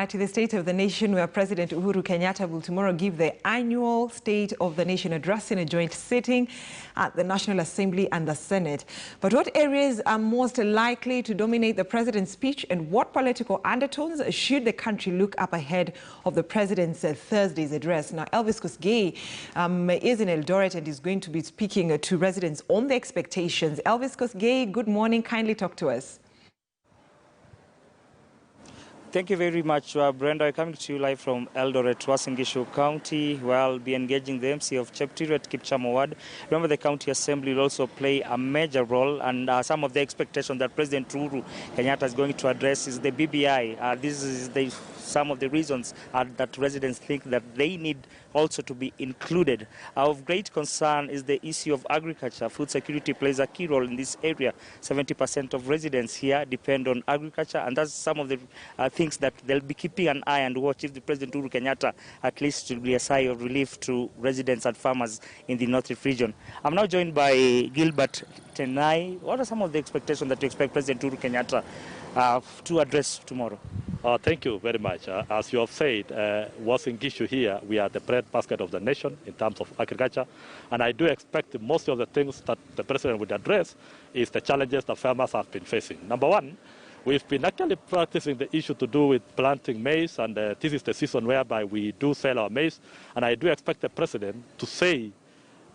To the State of the Nation, where President Uhuru Kenyatta will tomorrow give the annual State of the Nation address in a joint sitting at the National Assembly and the Senate. But what areas are most likely to dominate the president's speech, and what political undertones should the country look up ahead of the president's Thursday's address? Now, Elvis Kosgei is in Eldoret and is going to be speaking to residents on the expectations. Elvis Kosgei, good morning. Kindly talk to us. Thank you very much, Brenda. I'm coming to you live from Eldoret, Uasin Gishu County, where I'll be engaging the MC of Cheptiret, Kipchamo Ward. Remember, the county assembly will also play a major role, and some of the expectations that President Uhuru Kenyatta is going to address is the BBI. This is some of the reasons that residents think that they need also to be included. Of great concern is the issue of agriculture. Food security plays a key role in this area. 70% of residents here depend on agriculture, and that's some of the things that they'll be keeping an eye and watch if the President Uhuru Kenyatta at least will be a sigh of relief to residents and farmers in the North Rift region. I'm now joined by Gilbert Tenai. What are some of the expectations that you expect President Uhuru Kenyatta to address tomorrow? Thank you very much. As you have said, Uasin Gishu here, we are the bread basket of the nation in terms of agriculture. And I do expect most of the things that the president would address is the challenges that farmers have been facing. Number one, we've been actually practicing the issue to do with planting maize, and this is the season whereby we do sell our maize. And I do expect the president to say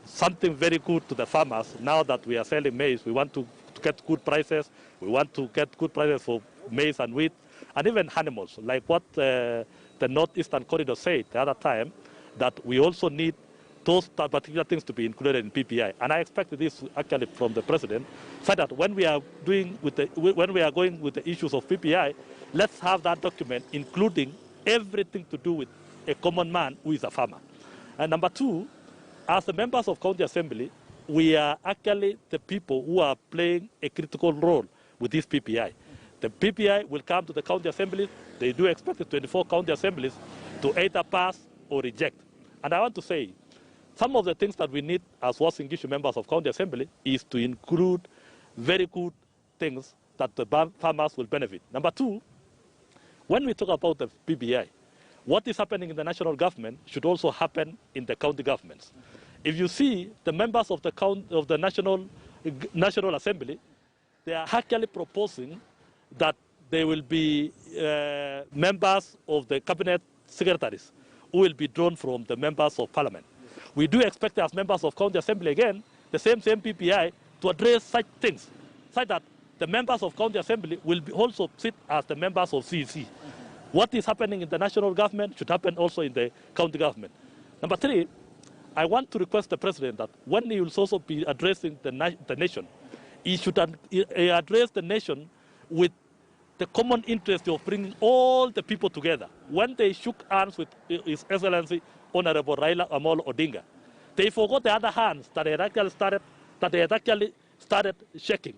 something very good to the farmers. Now that we are selling maize, we want to get good prices. We want to get good prices for maize and wheat, and even animals, like what the Northeastern Corridor said the other time, that we also need those particular things to be included in PPI. And I expect this actually from the president, so that when we are going with the issues of PPI, let's have that document including everything to do with a common man who is a farmer. And number two, as the members of County Assembly, we are actually the people who are playing a critical role with this PPI. The PPI will come to the county assemblies. They do expect the 24 county assemblies to either pass or reject. And I want to say, some of the things that we need as Uasin Gishu members of county assembly is to include very good things that the farmers will benefit. Number two, when we talk about the PPI, what is happening in the national government should also happen in the county governments. If you see the members of the National Assembly, they are actually proposing that they will be members of the cabinet secretaries who will be drawn from the members of parliament. We do expect as members of county assembly again, the same PPI to address such things, so that the members of county assembly will also sit as the members of CEC. What is happening in the national government should happen also in the county government. Number three, I want to request the president that when he will also be addressing the nation, he should address the nation with the common interest of bringing all the people together. When they shook hands with His Excellency Honorable Raila Amolo Odinga, they forgot the other hands that they had actually started shaking.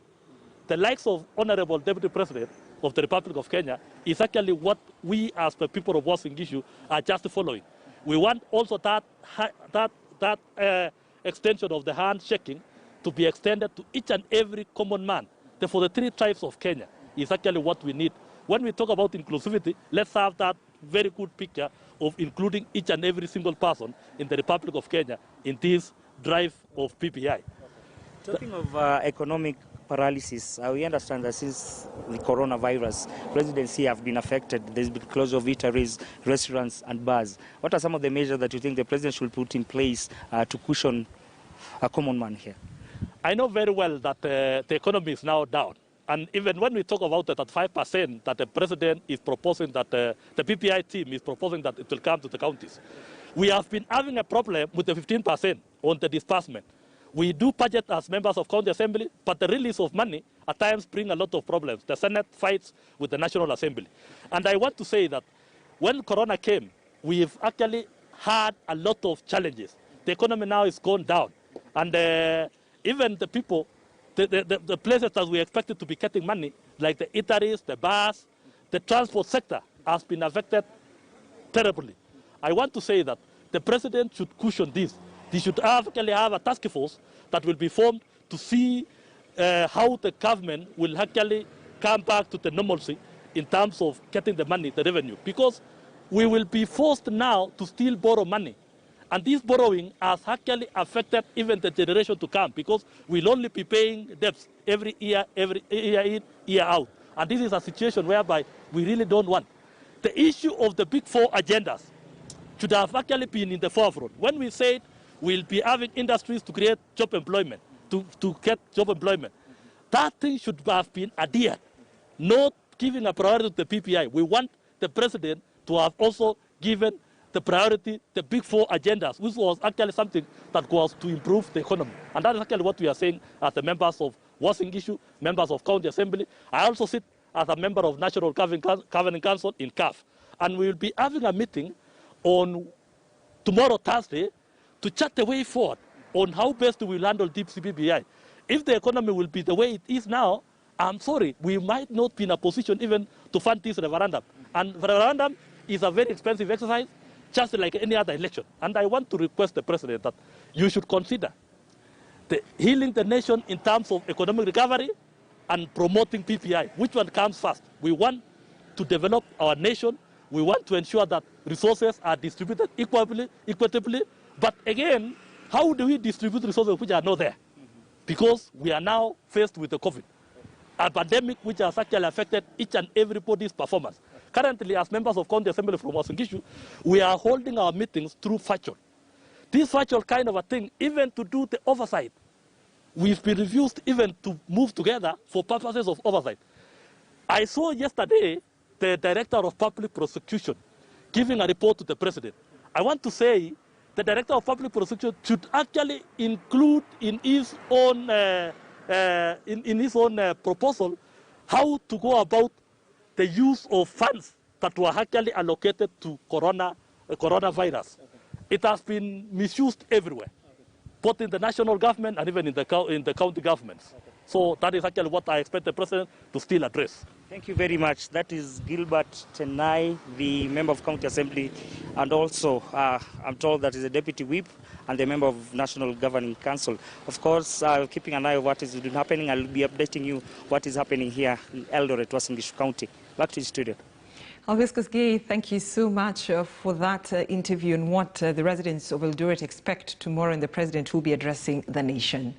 The likes of Honorable Deputy President of the Republic of Kenya is actually what we as the people of Uasin Gishu are just following. We want also that extension of the handshaking to be extended to each and every common man. For the three tribes of Kenya is actually what we need. When we talk about inclusivity, let's have that very good picture of including each and every single person in the Republic of Kenya in this drive of PPI. Talking of economic paralysis, we understand that since the coronavirus, residents here have been affected. There's been closure of eateries, restaurants and bars. What are some of the measures that you think the president should put in place to cushion a common man here? I know very well that the economy is now down. And even when we talk about that 5% that the president is proposing, that the PPI team is proposing that it will come to the counties, we have been having a problem with the 15% on the disbursement. We do budget as members of county assembly, but the release of money at times bring a lot of problems. The Senate fights with the National Assembly. And I want to say that when Corona came, we've actually had a lot of challenges. The economy now is gone down. And even the people, the places that we expected to be getting money, like the eateries, the bars, the transport sector has been affected terribly. I want to say that the president should cushion this. He should actually have a task force that will be formed to see how the government will actually come back to the normalcy in terms of getting the money, the revenue, because we will be forced now to still borrow money. And this borrowing has actually affected even the generation to come, because we'll only be paying debts every year in, year out. And this is a situation whereby we really don't want. The issue of the big four agendas should have actually been in the forefront. When we said we'll be having industries to create job employment, to get job employment, that thing should have been adhered, not giving a priority to the PPI. We want the president to have also given the priority, the big four agendas, which was actually something that was to improve the economy. And that is actually what we are saying as the members of Wasing Issue, members of County Assembly. I also sit as a member of National Governing Council in CAF. And we will be having a meeting on tomorrow, Thursday, to chart the way forward on how best we will handle deep CPPI. If the economy will be the way it is now, I'm sorry, we might not be in a position even to fund this referendum. And the referendum is a very expensive exercise, just like any other election. And I want to request the president that you should consider healing the nation in terms of economic recovery and promoting PPI. Which one comes first? We want to develop our nation. We want to ensure that resources are distributed equitably. But again, how do we distribute resources which are not there? Because we are now faced with the COVID, a pandemic which has actually affected each and everybody's performance. Currently, as members of County Assembly from Wasing Issue, we are holding our meetings through virtual. This virtual kind of a thing, even to do the oversight, we've been refused even to move together for purposes of oversight. I saw yesterday the Director of Public Prosecution giving a report to the President. I want to say the Director of Public Prosecution should actually include in his own, proposal how to go about the use of funds that were actually allocated to coronavirus. Okay. It has been misused everywhere, both in the national government and even in the county governments. Okay. So that is actually what I expect the President to still address. Thank you very much. That is Gilbert Tenai, the member of County Assembly, and also I'm told that is a deputy whip and the member of National Governing Council. Of course, keeping an eye on what is happening, I'll be updating you what is happening here in Eldoret, Wasing Issue County. Back to the studio. Alvis Kosgei, thank you so much for that interview and what the residents of Eldoret expect tomorrow, and the president will be addressing the nation.